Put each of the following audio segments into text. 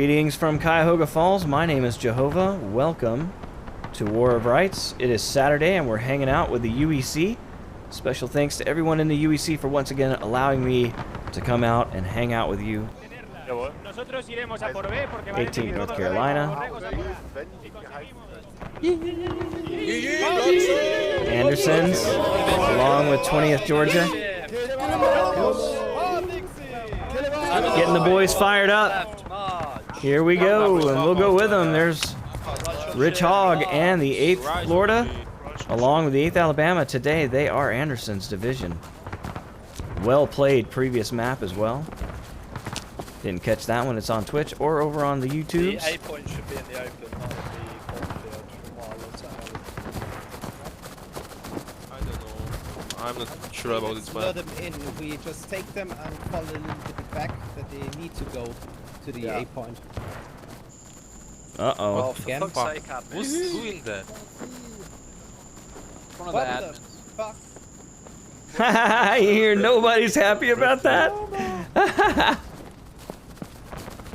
Greetings from Cuyahoga Falls. My name is Jehovah. Welcome to War of Rights. It is Saturday and we're hanging out with the UEC. Special thanks to everyone in the UEC for once again allowing me to come out and hang out with you. 18th North Carolina. Andersons, along with 20th Georgia. Getting the boys fired up. Here we go, and we'll go with them. There's Rich Hogg and the 8th Florida, along with the 8th Alabama. Today, they are Anderson's division. Well played previous map as well. Didn't catch that one. It's on Twitch or over on the YouTube. The A point should be in the open, not in the cornfield, from what I looked at. I don't know. I'm not sure about this Lure map. them in. We just take them and fall a little bit back that they need to go to the A point. Uh-oh. Well, for Again? fuck's sake, Abby. Who's doing that? One of What the the admins. fuck? You hear nobody's happy about that?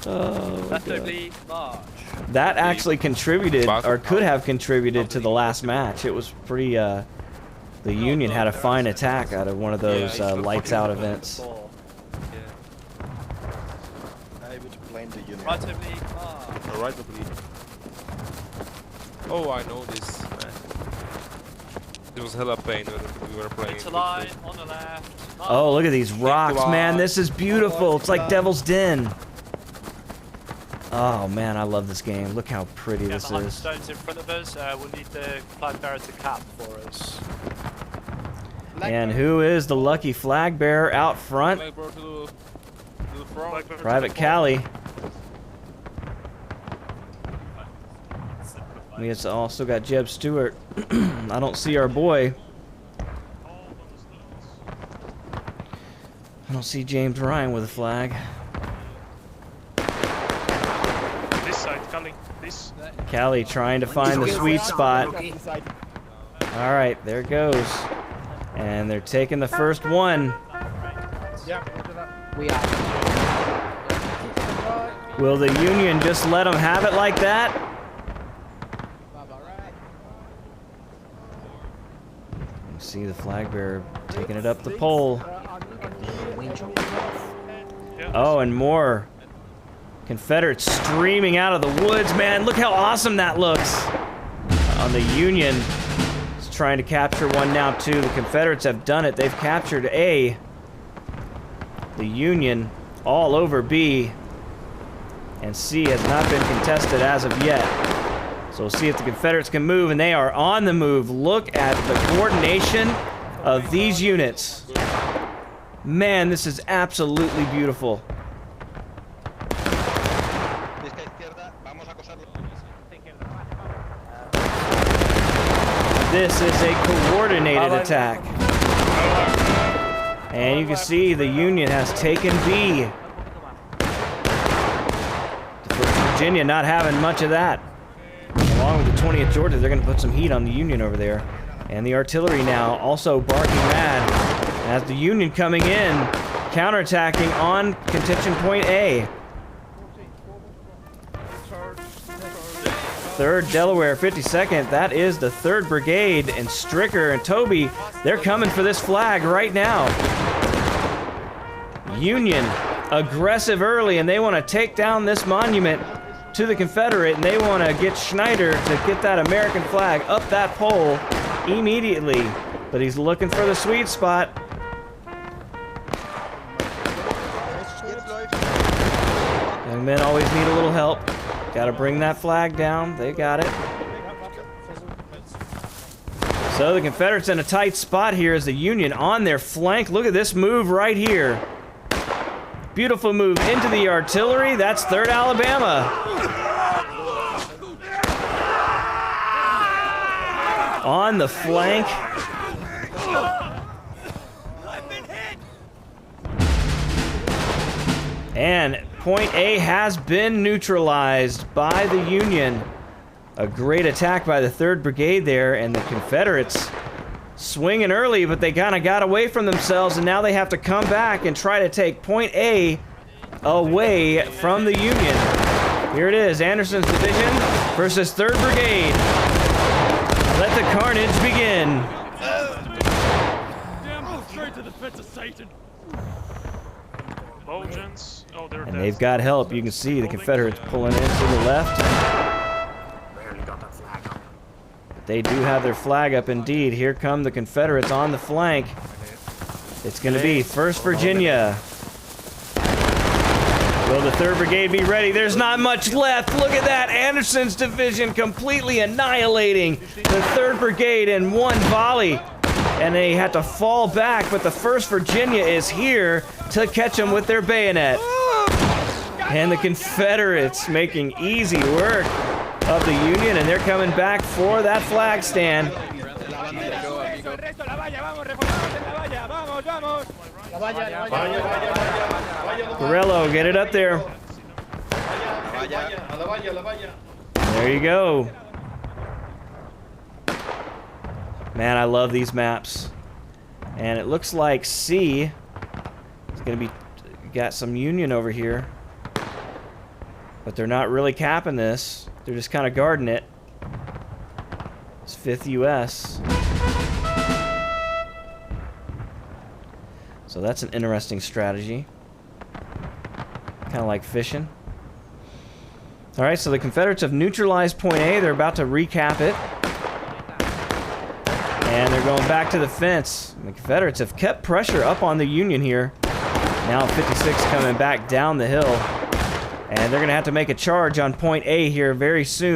Oh, Left God. oblique, march. That actually contributed, or could have contributed to the last match. It was pretty, the Union had a fine attack out of one of those lights out events. Before. Yeah. I would blame the Union. Right oblique, march. Alright, oblique. Oh, I know this. It was hella pain when we were playing. It's a line, on the left. Oh, look at these rocks, man. This is beautiful. It's like Devil's Den. Oh, man, I love this game. Look how pretty this behind the is. stones in front of us. We'll need the flag bearer to cap for us. And who is the lucky flag bearer out front? Like, bro, to the front. Private Cali. We also got Jeb Stewart. I don't see our boy. I don't see James Ryan with a flag. This side, Cali. This. Cali trying to find the sweet spot. All right, there it goes. And they're taking the first one. We are. Will the Union just let them have it like that? You see the flag bearer taking it up the pole. Oh, and more Confederates streaming out of the woods, man. Look how awesome that looks. On the Union, is trying to capture one now, too. The Confederates have done it. They've captured A. The Union all over B. And C has not been contested as of yet. So we'll see if the Confederates can move, and they are on the move. Look at the coordination of these units. Man, this is absolutely beautiful. This is a coordinated attack. And you can see the Union has taken B. Virginia not having much of that. Along with the 20th Georgia, they're going to put some heat on the Union over there. And the artillery now also barking mad as the Union coming in, counterattacking on contention point A. 3rd Delaware, 52nd. That is the 3rd Brigade, and Stricker and Toby, they're coming for this flag right now. Union aggressive early, and they want to take down this monument to the Confederate, and they want to get Schneider to get that American flag up that pole immediately. But he's looking for the sweet spot. Young men always need a little help. Got to bring that flag down. They got it. So the Confederates in a tight spot here as the Union on their flank. Look at this move right here. Beautiful move into the artillery. That's 3rd Alabama. On the flank. And point A has been neutralized by the Union. A great attack by the 3rd Brigade there, and the Confederates swinging early, but they kind of got away from themselves, and now they have to come back and try to take point A away from the Union. Here it is, Anderson's division versus 3rd Brigade. Let the carnage begin. Straight to the pits of Satan. Belgians. Oh, they're And dead. they've got help. You can see the Confederates pulling in to the left. They do have their flag up indeed. Here come the Confederates on the flank. It's going to be 1st Virginia. Will the 3rd Brigade be ready? There's not much left. Look at that. Anderson's division completely annihilating the 3rd Brigade in one volley. And they had to fall back, but the 1st Virginia is here to catch them with their bayonet. And the Confederates making easy work of the Union, and they're coming back for that flag stand. Corello, get it up there. There you go. Man, I love these maps. And it looks like C is going to be got some Union over here. But they're not really capping this. They're just kind of guarding it. It's 5th US. So that's an interesting strategy. Kind of like fishing. Alright, so the Confederates have neutralized point A. They're about to recap it. And they're going back to the fence. The Confederates have kept pressure up on the Union here. Now 56 coming back down the hill. And they're going to have to make a charge on point A here very soon.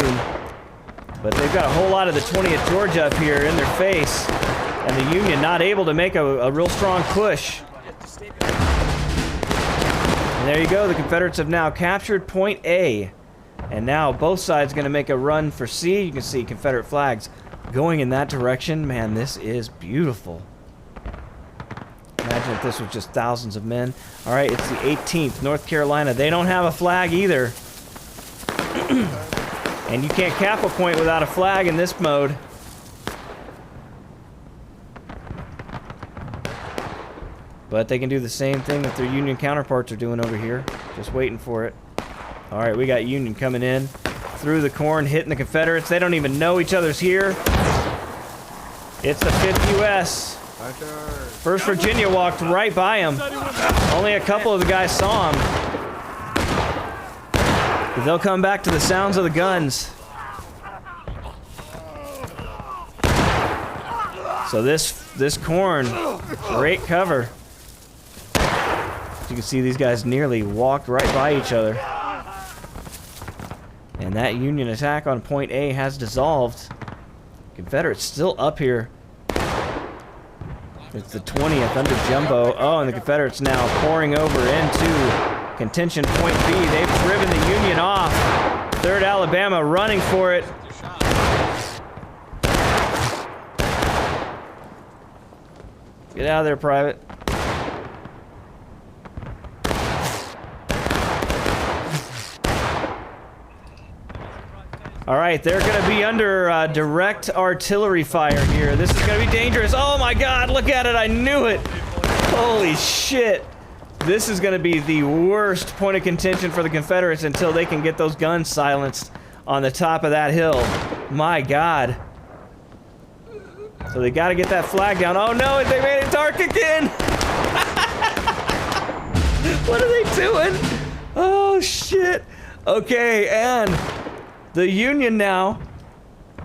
But they've got a whole lot of the 20th Georgia up here in their face. And the Union not able to make a real strong push. And there you go. The Confederates have now captured point A. And now both sides going to make a run for C. You can see Confederate flags going in that direction. Man, this is beautiful. Imagine if this was just thousands of men. All right, it's the 18th, North Carolina. They don't have a flag either. And you can't cap a point without a flag in this mode. But they can do the same thing that their Union counterparts are doing over here. Just waiting for it. All right, we got Union coming in through the corn, hitting the Confederates. They don't even know each other's here. It's the 5th U.S. 1st Virginia walked right by him. Only a couple of the guys saw him. But they'll come back to the sounds of the guns. So this corn, great cover. You can see these guys nearly walked right by each other. And that Union attack on point A has dissolved. Confederates still up here. It's the 20th under Jumbo. Oh, and the Confederates now pouring over into contention point B. They've driven the Union off. 3rd Alabama running for it. Get out of there, Private. All right, they're going to be under direct artillery fire here. This is going to be dangerous. Oh my God, look at it. I knew it. Holy shit. This is going to be the worst point of contention for the Confederates until they can get those guns silenced on the top of that hill. My God. So they got to get that flag down. Oh no, they made it dark again. What are they doing? Oh shit. Okay, and the Union now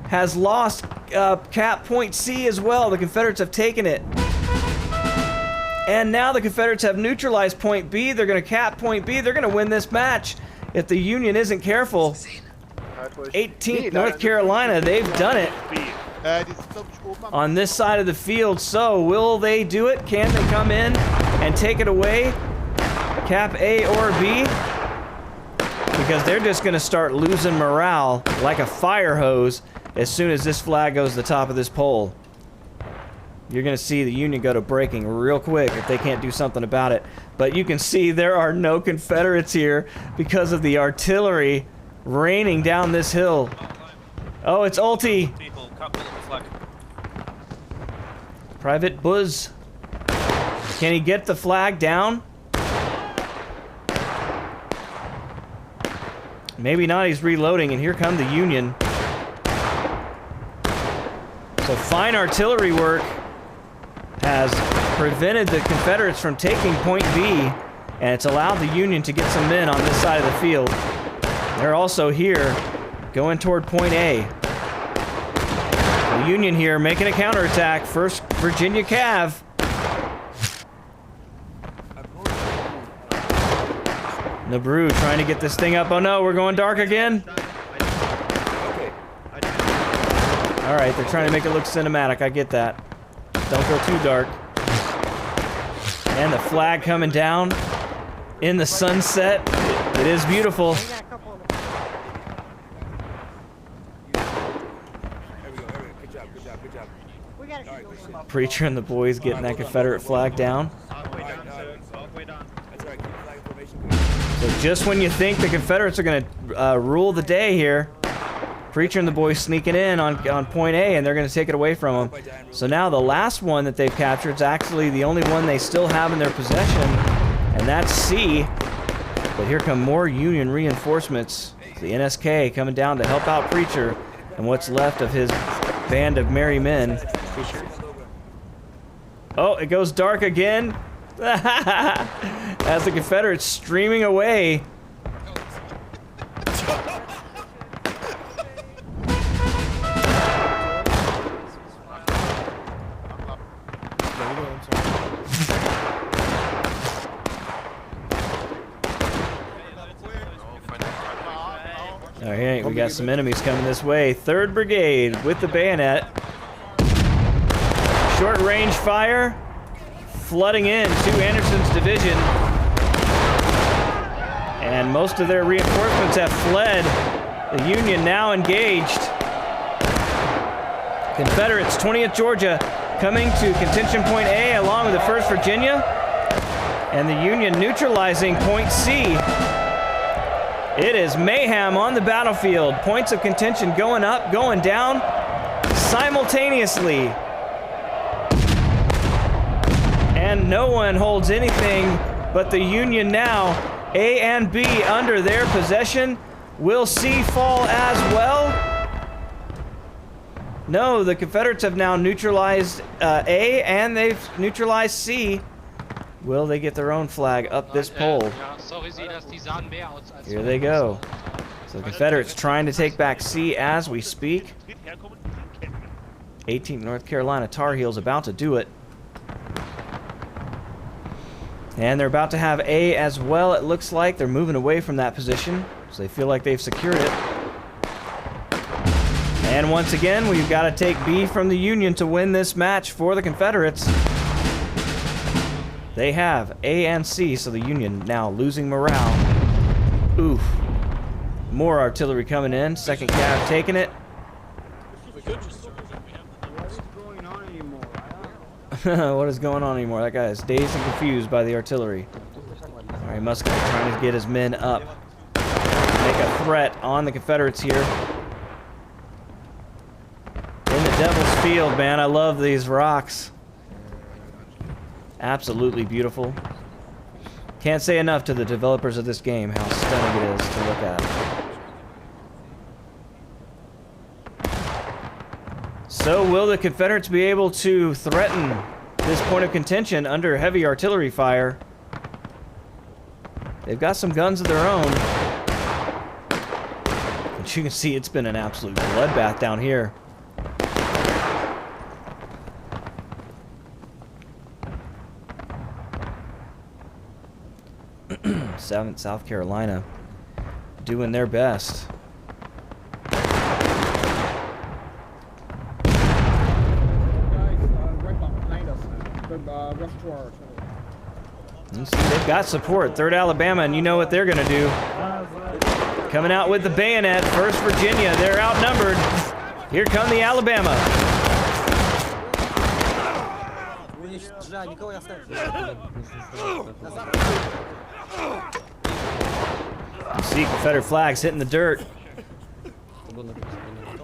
has lost cap point C as well. The Confederates have taken it. And now the Confederates have neutralized point B. They're going to cap point B. They're going to win this match if the Union isn't careful. 18th North Carolina, they've done it on this side of the field. So will they do it? Can they come in and take it away? Cap A or B? Because they're just going to start losing morale like a fire hose as soon as this flag goes to the top of this pole. You're going to see the Union go to breaking real quick if they can't do something about it. But you can see there are no Confederates here because of the artillery raining down this hill. Oh, it's ulti. Private Buzz. Can he get the flag down? Maybe not, he's reloading, and here come the Union. So fine artillery work has prevented the Confederates from taking point B, and it's allowed the Union to get some men on this side of the field. They're also here going toward point A. The Union here making a counterattack. 1st Virginia Cav. Nabru trying to get this thing up. Oh no, we're going dark again. All right, they're trying to make it look cinematic. I get that. Don't go too dark. And the flag coming down in the sunset. It is beautiful. Preacher and the boys getting that Confederate flag down. So just when you think the Confederates are going to rule the day here, Preacher and the boys sneaking in on point A, and they're going to take it away from them. So now the last one that they've captured is actually the only one they still have in their possession, and that's C. But here come more Union reinforcements. The NSK coming down to help out Preacher and what's left of his band of merry men. Oh, it goes dark again. As the Confederates streaming away. All right, we got some enemies coming this way. 3rd Brigade with the bayonet. Short range fire. Flooding in to Anderson's division. And most of their reinforcements have fled. The Union now engaged. Confederates, 20th Georgia, coming to contention point A along with the 1st Virginia. And the Union neutralizing point C. It is mayhem on the battlefield. Points of contention going up, going down simultaneously. And no one holds anything but the Union now. A and B under their possession. Will C fall as well? No, the Confederates have now neutralized A and they've neutralized C. Will they get their own flag up this pole? Here they go. So the Confederates trying to take back C as we speak. 18th North Carolina Tar Heels about to do it. And they're about to have A as well, it looks like. They're moving away from that position, so they feel like they've secured it. And once again, we've got to take B from the Union to win this match for the Confederates. They have A and C, so the Union now losing morale. Oof. More artillery coming in. 2nd Cav taking it. What is going on anymore? That guy is dazed and confused by the artillery. Alright, Muscat trying to get his men up. Make a threat on the Confederates here. In the Devil's Field, man. I love these rocks. Absolutely beautiful. Can't say enough to the developers of this game how stunning it is to look at. So will the Confederates be able to threaten this point of contention under heavy artillery fire? They've got some guns of their own. But you can see it's been an absolute bloodbath down here. South Carolina doing their best. You see, they've got support. 3rd Alabama, and you know what they're going to do. Coming out with the bayonet. 1st Virginia, they're outnumbered. Here come the Alabama. You see Confederate flags hitting the dirt.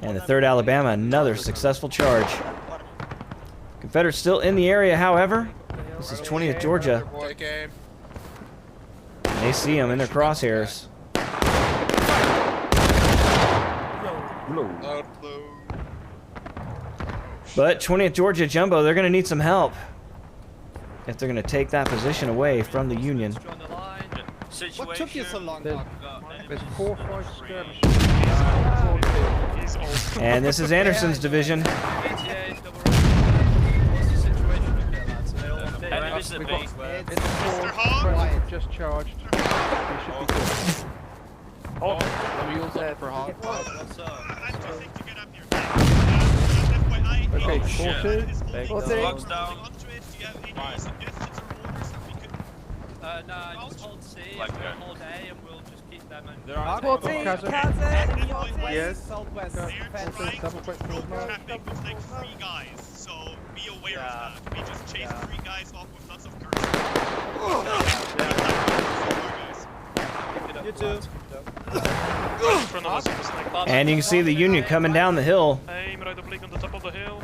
And the 3rd Alabama, another successful charge. Confederates still in the area, however. This is 20th Georgia. They see them in their crosshairs. But 20th Georgia Jumbo, they're going to need some help if they're going to take that position away from the Union. What took you so long, Doc? There's 4 or 5 skirmishers. He's old. And this is Anderson's division. We've got it's 4 friendly just charged. You should be good. Oh, Wheels there for hard. I'm choosing to get up here. Okay, 4-2. Box down. Do you have any suggestions or orders that we could... Nah, just hold C, Like hold that. A, and we'll just keep them in. Yes. Southwest. They're Fence. trying double quick to forward mark. traffic with like 3 guys, so be aware Yeah. of that. We just chased 3 guys off with lots of curves. You too. Right in front of us with the sniper. And you can see the Union coming down the hill. Aim right oblique on the top of the hill.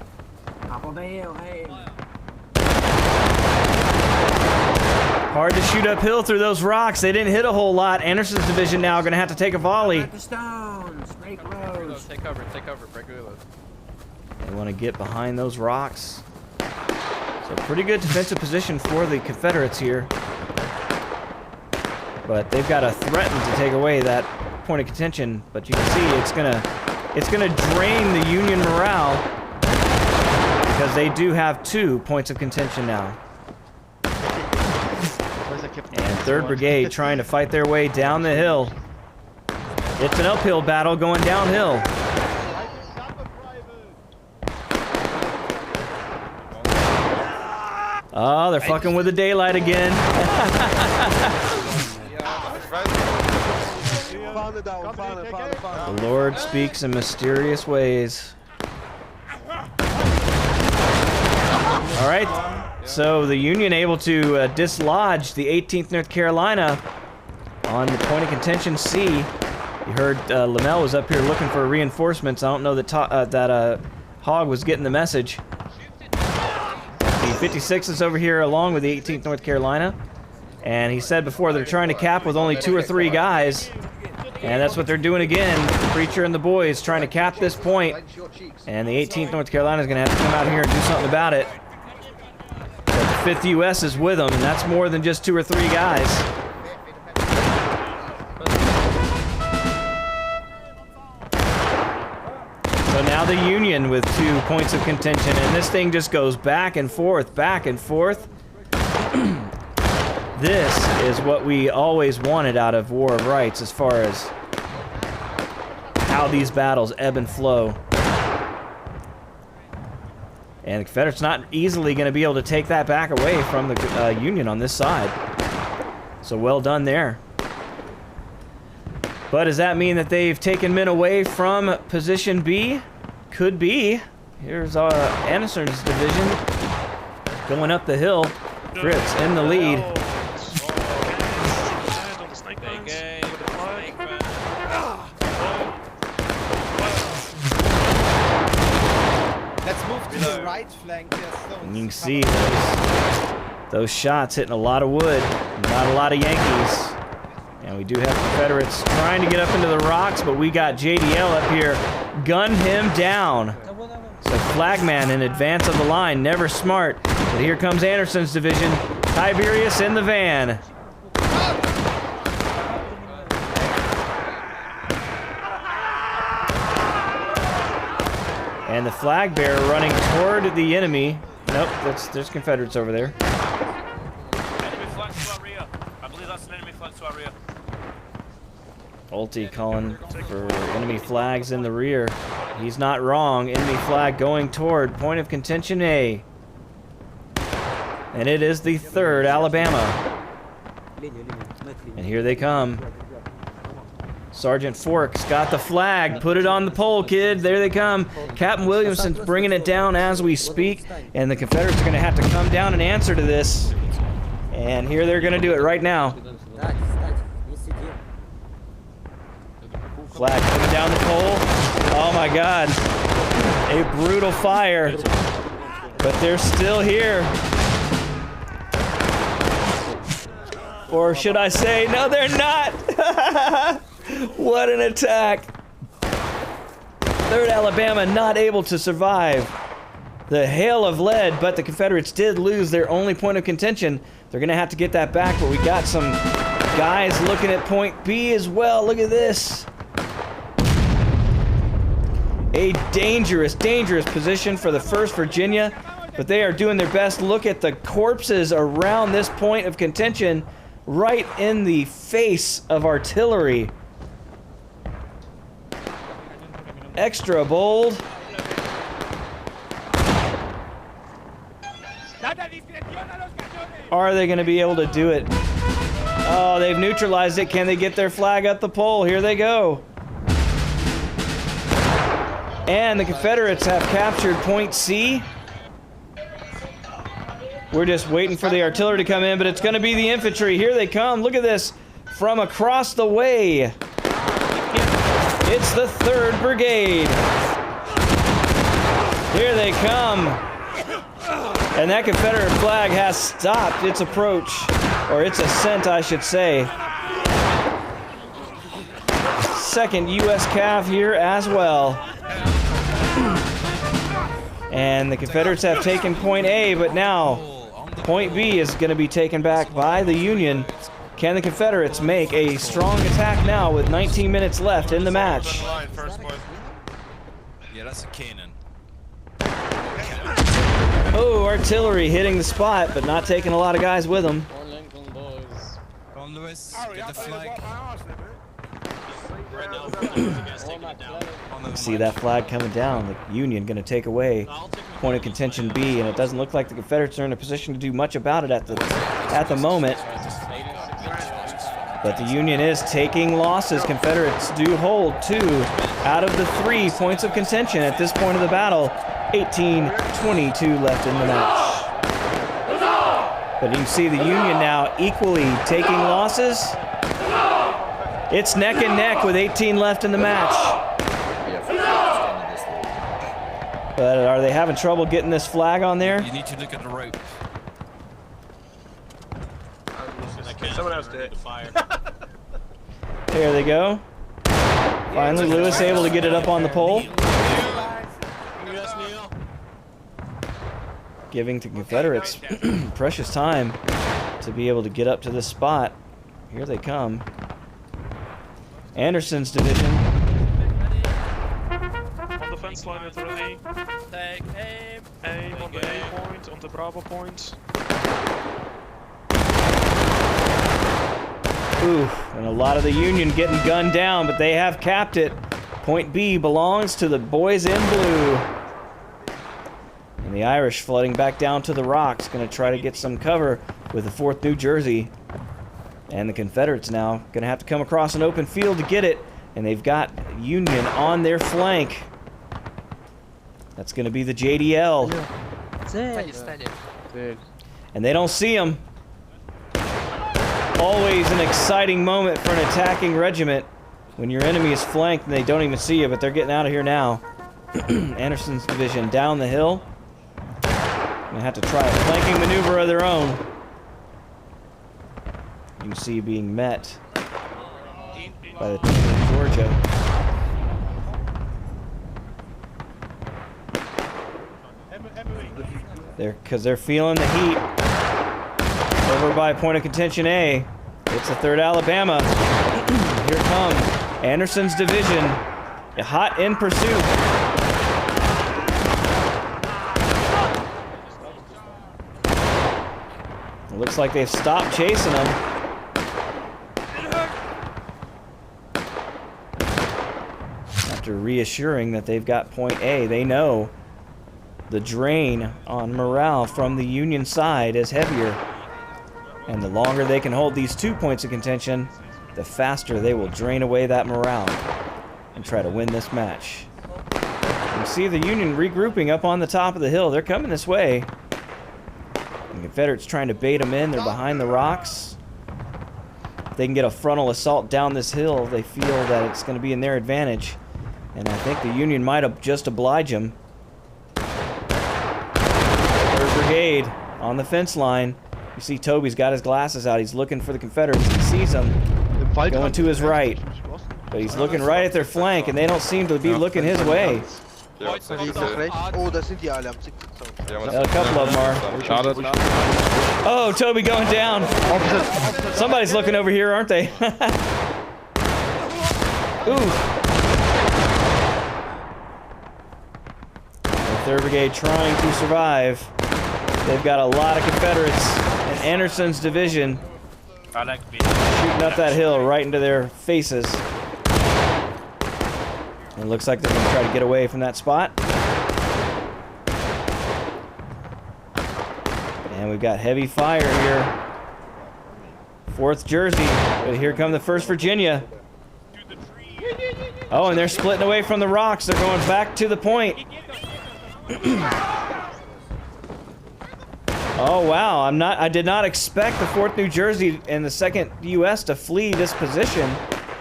Hard to shoot uphill through those rocks. They didn't hit a whole lot. Anderson's division now going to have to take a volley. Take cover, break reload. They want to get behind those rocks. So pretty good defensive position for the Confederates here. But they've got to threaten to take away that point of contention. But you can see it's gonna drain the Union morale because they do have 2 points of contention now. And 3rd Brigade trying to fight their way down the hill. It's an uphill battle going downhill. Oh, they're fucking with the daylight again. The Lord speaks in mysterious ways. All right, so the Union able to dislodge the 18th North Carolina on the point of contention C. You heard Lamel was up here looking for reinforcements. I don't know that Hogg was getting the message. The 56 is over here along with the 18th North Carolina. And he said before they're trying to cap with only 2 or 3 guys. And that's what they're doing again. Preacher and the boys trying to cap this point. And the 18th North Carolina is going to have to come out here and do something about it. But the 5th U.S. is with them, and that's more than just 2 or 3 guys. So now the Union with 2 points of contention, and this thing just goes back and forth, back and forth. This is what we always wanted out of War of Rights as far as how these battles ebb and flow. And the Confederates not easily going to be able to take that back away from the Union on this side. So well done there. But does that mean that they've taken men away from position B? Could be. Here's Anderson's division going up the hill. Fritz in the lead. Let's move to the right flank. And you can see those shots hitting a lot of wood, not a lot of Yankees. And we do have Confederates trying to get up into the rocks, but we got JDL up here. Gun him down. So Flagman in advance of the line, never smart. But here comes Anderson's division. Tiberius in the van. And the flag bearer running toward the enemy. Nope, there's Confederates over there. Enemy flank to our rear. I believe that's an enemy flank to our rear. Ulti calling for enemy flags in the rear. He's not wrong. Enemy flag going toward point of contention A. And it is the 3rd Alabama. And here they come. Sergeant Forks got the flag. Put it on the pole, kid. There they come. Captain Williamson's bringing it down as we speak. And the Confederates are going to have to come down and answer to this. And here they're going to do it right now. Flag coming down the pole. Oh my God. A brutal fire. But they're still here. Or should I say, no, they're not. What an attack. 3rd Alabama not able to survive the hail of lead, but the Confederates did lose their only point of contention. They're going to have to get that back, but we got some guys looking at point B as well. Look at this. A dangerous, dangerous position for the 1st Virginia, but they are doing their best. Look at the corpses around this point of contention, right in the face of artillery. Extra bold. Are they going to be able to do it? Oh, they've neutralized it. Can they get their flag up the pole? Here they go. And the Confederates have captured point C. We're just waiting for the artillery to come in, but it's going to be the infantry. Here they come. Look at this. From across the way. It's the 3rd Brigade. Here they come. And that Confederate flag has stopped its approach. Or its ascent, I should say. 2nd U.S. Cav here as well. And the Confederates have taken point A, but now point B is going to be taken back by the Union. Can the Confederates make a strong attack now with 19 minutes left in the match? Yeah, that's a cannon. Oh, artillery hitting the spot, but not taking a lot of guys with them. Come on, Lewis, get the flag. See that flag coming down. The Union going to take away point of contention B, and it doesn't look like the Confederates are in a position to do much about it at the moment. But the Union is taking losses. Confederates do hold 2 out of the 3 points of contention at this point of the battle. 18-22 left in the match. But you can see the Union now equally taking losses. It's neck and neck with 18 left in the match. But are they having trouble getting this flag on there? You need to look at the rope. Someone else did. There they go. Finally, Lewis able to get it up on the pole. Giving to Confederates precious time to be able to get up to this spot. Here they come. Anderson's division. On the fence line is ready. Take aim. Aim on the A point, on the Bravo point. Ooh, and a lot of the Union getting gunned down, but they have capped it. Point B belongs to the boys in blue. And the Irish flooding back down to the rocks, going to try to get some cover with the 4th New Jersey. And the Confederates now going to have to come across an open field to get it. And they've got Union on their flank. That's going to be the JDL. And they don't see them. Always an exciting moment for an attacking regiment when your enemy is flanked and they don't even see you, but they're getting out of here now. Anderson's division down the hill. Gonna have to try a flanking maneuver of their own. You can see being met by the team of Georgia. Because they're feeling the heat. Over by point of contention A. It's the 3rd Alabama. Here comes Anderson's division. Hot in pursuit. It looks like they've stopped chasing them. After reassuring that they've got point A, they know the drain on morale from the Union side is heavier. And the longer they can hold these 2 points of contention, the faster they will drain away that morale and try to win this match. You see the Union regrouping up on the top of the hill. They're coming this way. The Confederates trying to bait them in. They're behind the rocks. If they can get a frontal assault down this hill, they feel that it's going to be in their advantage. And I think the Union might have just oblige them. 3rd Brigade on the fence line. You see Toby's got his glasses out. He's looking for the Confederates. He sees them going to his right. But he's looking right at their flank, and they don't seem to be looking his way. Ja, Links, rechts. Oh, da sind die alle am Zickzack. ja, maar A couple of them are. schade. Oh, Toby going down. Somebody's looking over here, aren't they? Ooh. The 3rd Brigade trying to survive. They've got a lot of Confederates in Anderson's division I like being. shooting up that hill right into their faces. It looks like they're going to try to get away from that spot. And we've got heavy fire here. 4th Jersey. But here come the 1st Virginia. Oh, and they're splitting away from the rocks. They're going back to the point. Oh wow, I did not expect the 4th New Jersey and the 2nd US to flee this position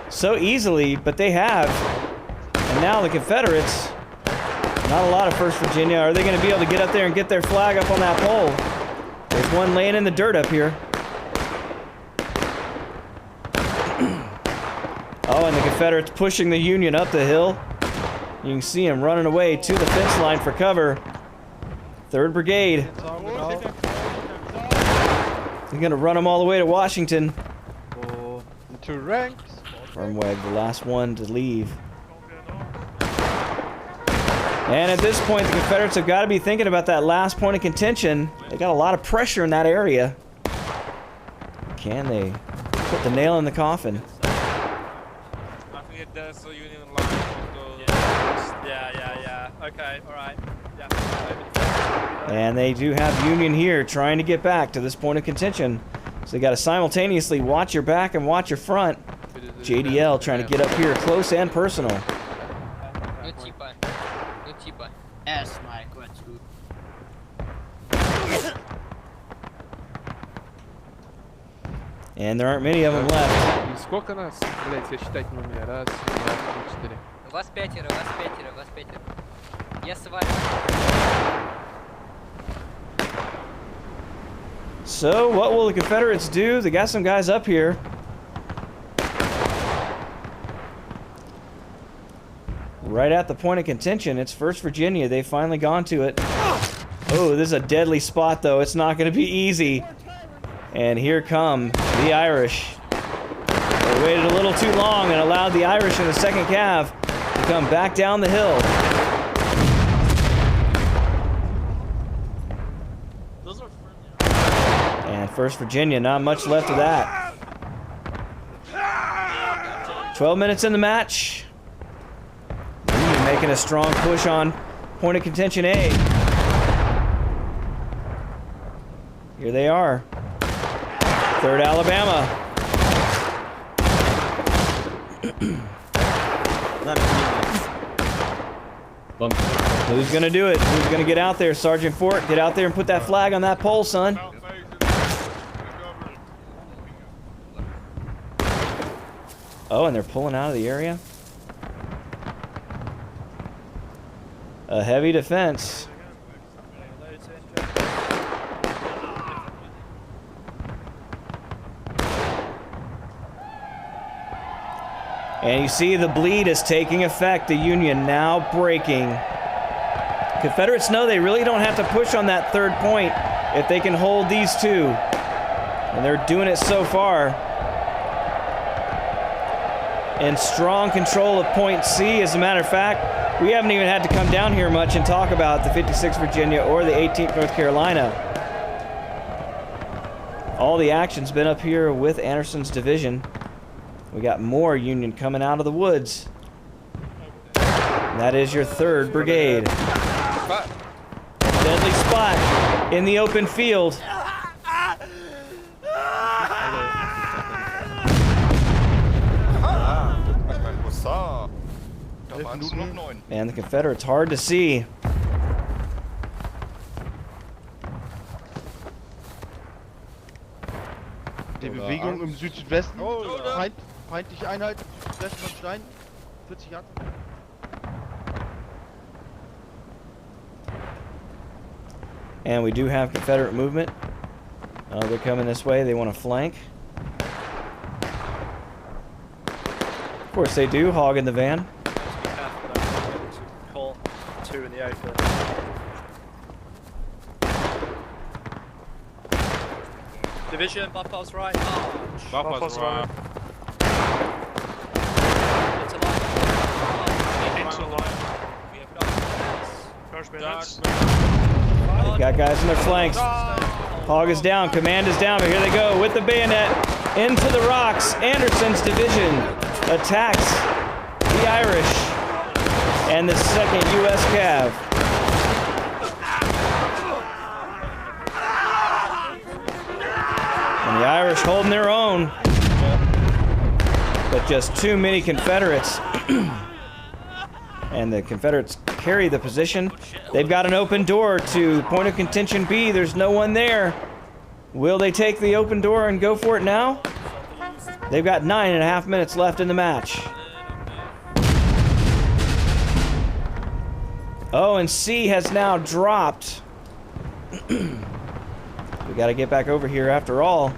so easily, but they have. And now the Confederates, not a lot of 1st Virginia. Are they going to be able to get up there and get their flag up on that pole? There's one laying in the dirt up here. Oh, and the Confederates pushing the Union up the hill. You can see them running away to the fence line for cover. 3rd Brigade. They're going to run them all the way to Washington. Into ranks. Firmweg, the last one to leave. And at this point, the Confederates have got to be thinking about that last point of contention. They got a lot of pressure in that area. Can they put the nail in the coffin? I think there's a Union line. Yeah. Okay, alright. Yeah. And they do have Union here trying to get back to this point of contention. So they got to simultaneously watch your back and watch your front. JDL trying to get up here close and personal. Yes, Mike, what's good? And there aren't many of them left. И сколько нас, блять, я считать не умею. Раз, два, три, четыре. Вас пятеро. Я с вами. So what will the Confederates do? They got some guys up here. Right at the point of contention, it's 1st Virginia. They've finally gone to it. Oh, this is a deadly spot, though. It's not going to be easy. And here come the Irish. They waited a little too long and allowed the Irish in the 2nd Cav to come back down the hill. And 1st Virginia, not much left of that. 12 minutes in the match. Making a strong push on point of contention A. Here they are. 3rd Alabama. Who's gonna do it? Who's gonna get out there? Sergeant Fort, get out there and put that flag on that pole, son. Oh, and they're pulling out of the area. A heavy defense. And you see the bleed is taking effect. The Union now breaking. Confederates know they really don't have to push on that 3rd point if they can hold these two. And they're doing it so far. In strong control of point C, as a matter of fact. We haven't even had to come down here much and talk about the 56th Virginia or the 18th North Carolina. All the action's been up here with Anderson's division. We got more Union coming out of the woods. And that is your 3rd Brigade. Deadly spot in the open field. And the Confederates hard to see. Die Bewegung im Südwesten. Feindliche Einheit. Südwesten von Stein. 40 Yards. And we do have Confederate movement. They're coming this way. They want to flank. course they do, hog in the van. Call 2 in the open. Division, bypass right. Arch. Bypass right. Into line. Into line. We have got First minutes. They've got guys in their flanks. Hog is down, command is down, but here they go with the bayonet into the rocks. Anderson's division attacks the Irish and the 2nd U.S. Cav. And the Irish holding their own, but just too many Confederates. And the Confederates carry the position. They've got an open door to point of contention B. There's no one there. Will they take the open door and go for it now? They've got 9.5 minutes left in the match. Oh, and C has now dropped. We got to get back over here after all.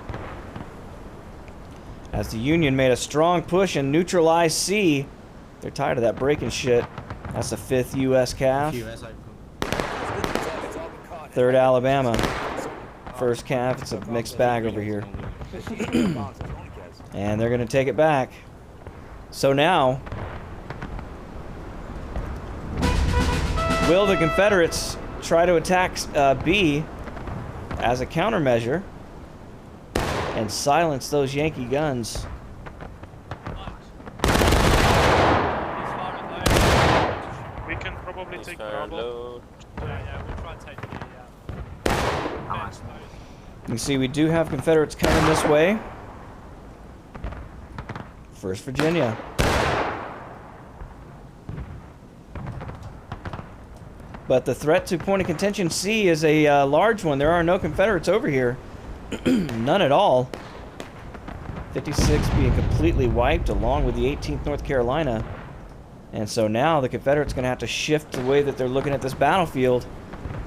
As the Union made a strong push and neutralized C. They're tired of that breaking shit. That's the 5th U.S. Cav. 3rd Alabama. 1st Cav. It's a mixed bag over here. And they're going to take it back. So now, will the Confederates try to attack B as a countermeasure and silence those Yankee guns? We can probably take Bravo. Yeah, we'll try and take the You can see we do have Confederates coming this way. 1st Virginia. But the threat to point of contention C is a large one. There are no Confederates over here. None at all. 56 being completely wiped along with the 18th North Carolina. And so now the Confederates going to have to shift the way that they're looking at this battlefield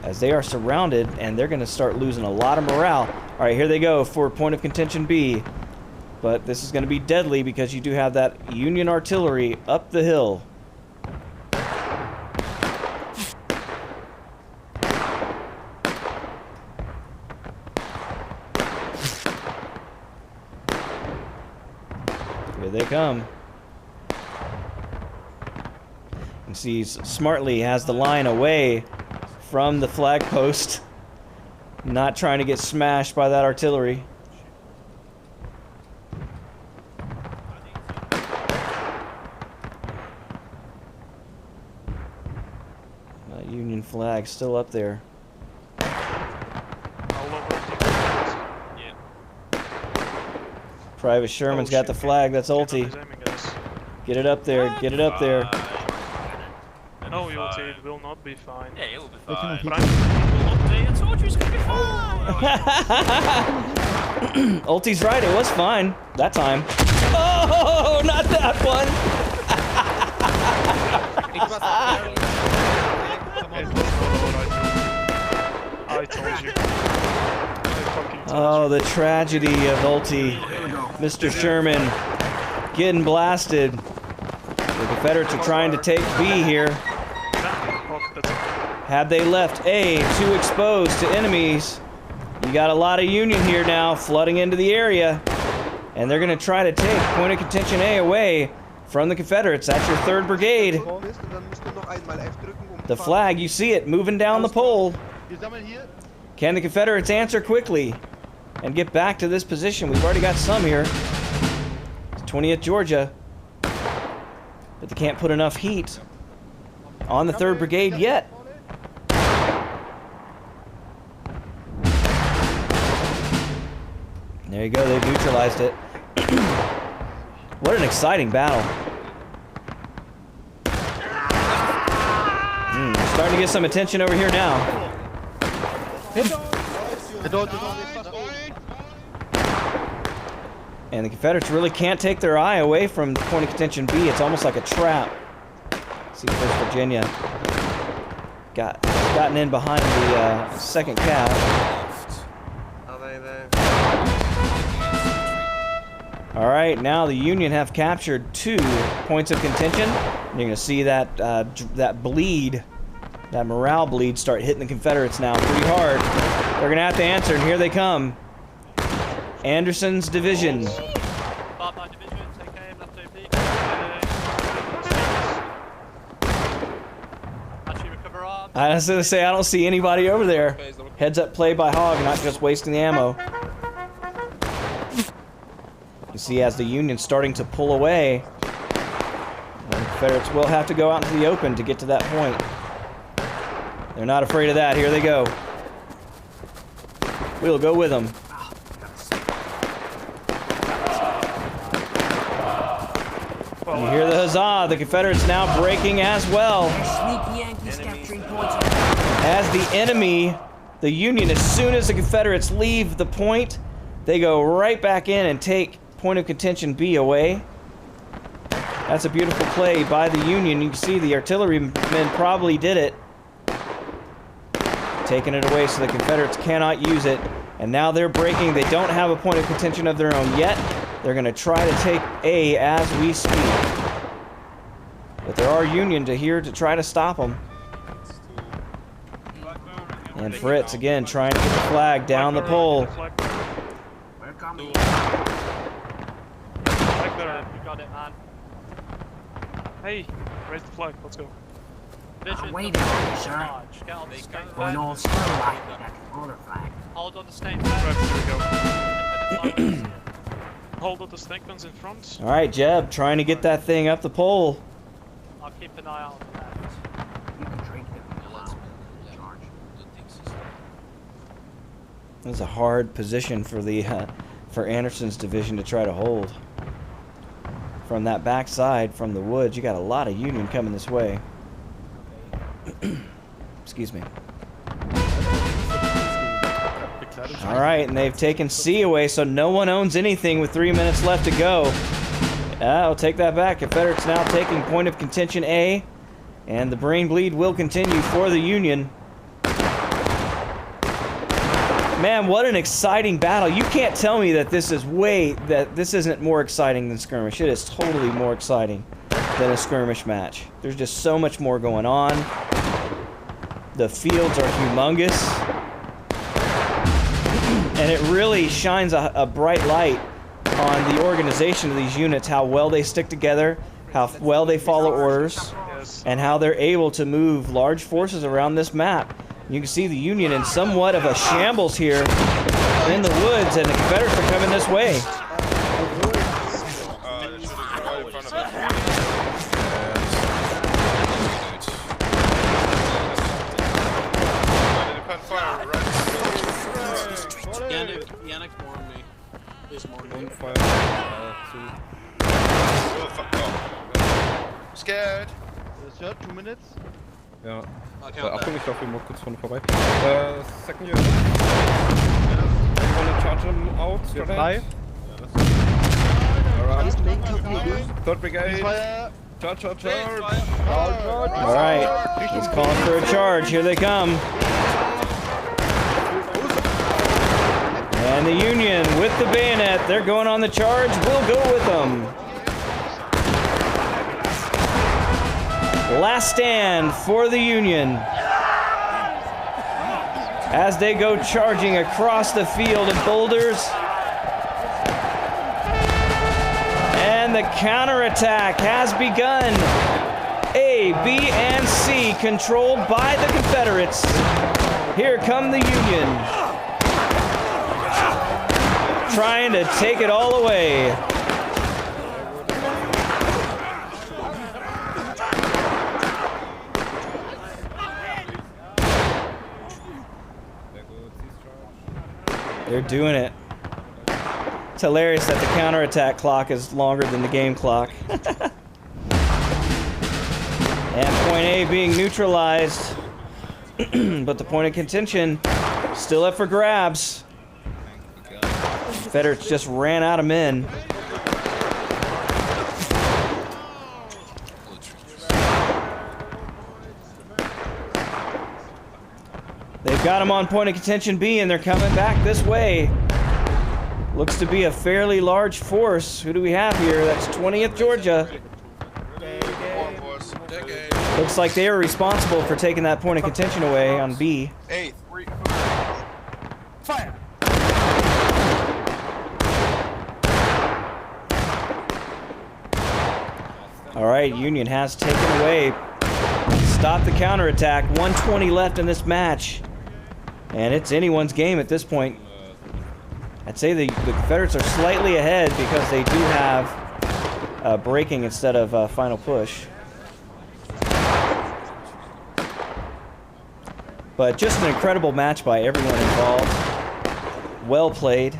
as they are surrounded, and they're going to start losing a lot of morale. All right, here they go for point of contention B. But this is going to be deadly because you do have that Union artillery up the hill. Here they come. You can see smartly has the line away from the flag post, not trying to get smashed by that artillery. That Union flag still up there. Yeah. Private Sherman's got the flag. That's ulti. Get it up there. Get it up there. No, Ulti, it will not be fine. Yeah, it will be fine. But I told you it's gonna be fine. Ulti's right. It was fine that time. Oh, not that one. I told you. Oh, the tragedy of Ulti. Mr. Sherman getting blasted. The Confederates are trying to take B here. Had they left A too exposed to enemies, you got a lot of Union here now flooding into the area. And they're going to try to take point of contention A away from the Confederates. That's your 3rd Brigade. The flag, you see it moving down the pole. Can the Confederates answer quickly and get back to this position? We've already got some here. It's 20th Georgia. But they can't put enough heat on the 3rd Brigade yet. There you go, they've neutralized it. What an exciting battle. Starting to get some attention over here now. And the Confederates really can't take their eye away from the point of contention B. It's almost like a trap. See, 1st Virginia gotten in behind the 2nd Cav. Are they there? All right, now the Union have captured 2 points of contention. And you're going to see that that bleed, that morale bleed, start hitting the Confederates now pretty hard. They're going to have to answer, and here they come. Anderson's division. Bye division, take aim, left OP. Actually recover arms. I was going to say, I don't see anybody over there. Heads up play by Hog, not just wasting the ammo. You see, as the Union's starting to pull away, the Confederates will have to go out into the open to get to that point. They're not afraid of that. Here they go. We'll go with them. You hear the huzzah. The Confederates now breaking as well. As the enemy, the Union, as soon as the Confederates leave the point, they go right back in and take point of contention B away. That's a beautiful play by the Union. You can see the artillerymen probably did it. Taking it away so the Confederates cannot use it. And now they're breaking. They don't have a point of contention of their own yet. They're going to try to take A as we speak. But there are Union here to try to stop them. And Fritz, again, trying to get the flag down the pole. Flag bearer. You got it, man. Hey, raise the flag. Let's go. Division, waiting, sir. charge. Get on the state Going all flag. slow like that order flag. Hold on the state Right, flag. here we go. Hold up the snake guns in front. All right, Jeb, trying to get that thing up the pole. I'll keep an eye out on that. You can drink them now. Charge. It was a hard position for the for Anderson's division to try to hold. From that backside, from the woods, you got a lot of Union coming this way. Excuse me. All right, and they've taken C away, so no one owns anything with 3 minutes left to go. I'll take that back. Confederates now taking point of contention A, and the brain bleed will continue for the Union. Man, what an exciting battle. You can't tell me that this isn't more exciting than skirmish. It is totally more exciting than a skirmish match. There's just so much more going on. The fields are humongous. And it really shines a bright light on the organization of these units, how well they stick together, how well they follow orders, and how they're able to move large forces around this map. You can see the Union in somewhat of a shambles here in the woods, and the Confederates are coming this way. Yannick warned me this morning. Scared. Sir, 2 minutes. Ja. Achtung, ich laufe mal kurz vorne vorbei. Second year. You wanna charge them out? Wir frei. Alright. Third Brigade. Charge. All right, he's calling for a charge. Here they come. And the Union with the bayonet, they're going on the charge. We'll go with them. Last stand for the Union as they go charging across the field of boulders. And the counterattack has begun. A, B, and C controlled by the Confederates. Here come the Union, trying to take it all away. They're doing it. It's hilarious that the counterattack clock is longer than the game clock. And point A being neutralized. But the point of contention still up for grabs. Confederates just ran out of men. They've got them on point of contention B, and they're coming back this way. Looks to be a fairly large force. Who do we have here? That's 20th Georgia. Looks like they were responsible for taking that point of contention away on B. Hey, Fire! All right, Union has taken away. Stop the counterattack. 120 left in this match. And it's anyone's game at this point. I'd say the Confederates are slightly ahead because they do have braking instead of final push. But just an incredible match by everyone involved. Well played.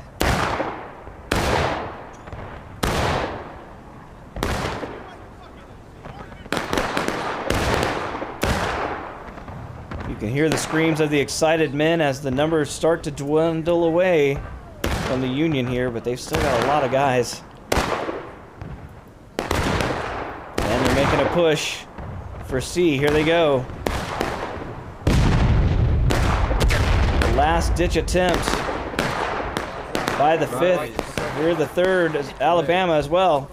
You can hear the screams of the excited men as the numbers start to dwindle away from the Union here, but they've still got a lot of guys. And they're making a push for C. Here they go. The last ditch attempt by the 5th. Here the 3rd is Alabama as well.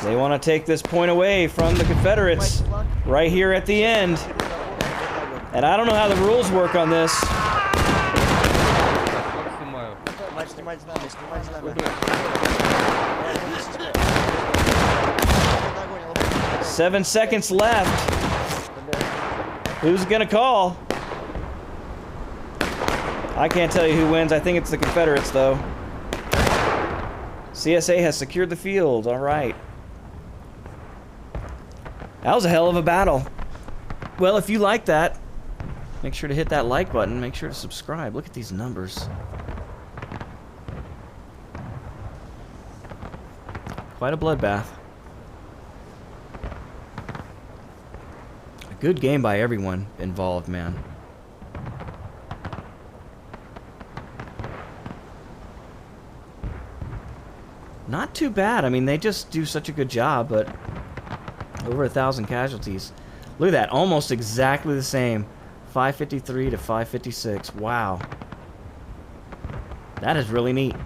They want to take this point away from the Confederates right here at the end. And I don't know how the rules work on this. 7 seconds left. Who's gonna call? I can't tell you who wins. I think it's the Confederates, though. CSA has secured the field. All right. That was a hell of a battle. Well, if you like that, make sure to hit that like button. Make sure to subscribe. Look at these numbers. Quite a bloodbath. A good game by everyone involved, man. Not too bad. I mean, they just do such a good job, but over 1,000 casualties. Look at that, almost exactly the same. 553 to 556. Wow. That is really neat.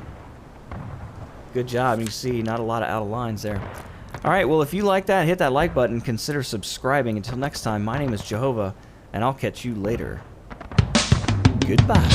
Good job. You see, not a lot of out of lines there. All right, well, if you like that, hit that like button. Consider subscribing. Until next time, my name is Jehovah, and I'll catch you later. Goodbye.